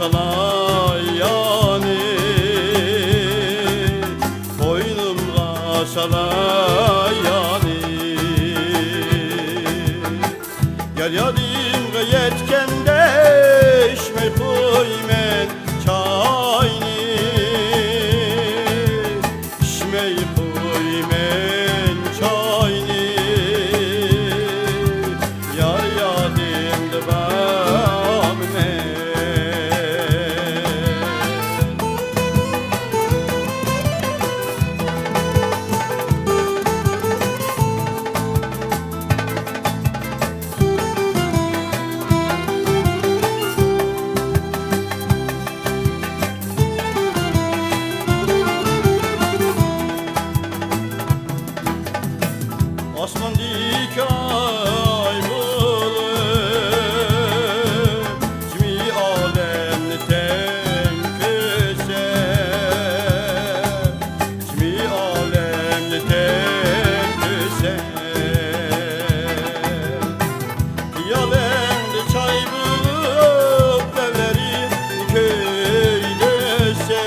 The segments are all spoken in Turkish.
kaşalay yani, koynum kaşalay yani. Gel yarim yetkende içme koymen çayni, içme koymen çayni. Yar yarim de babne. Osman dik ay bulur, kimi alemni tenkese, kimi alemni tenkese. Yalemni çay bulup devleri köylese,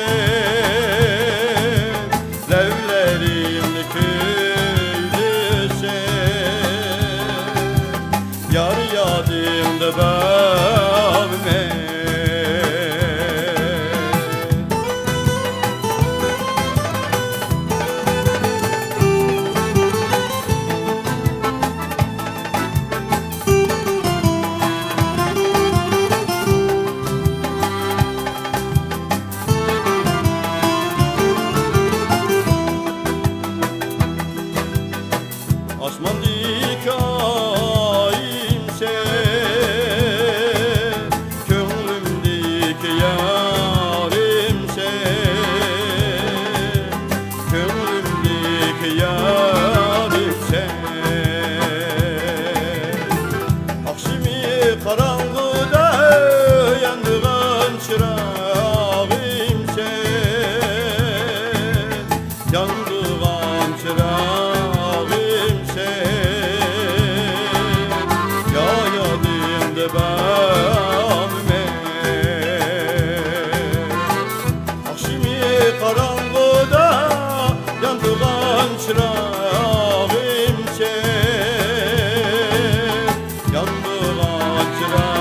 devlerini köylese. Yar yadımda babne. Osman dik ayimse, könlümdeki yarimse, könlümdeki yarimse. Akşimi karanlıkta yandığın çırağımse, yandığın çırağımse. Ya yadımda babne. Akşimi karanlıkta yandığın çırağımse, yandığın çırağımse.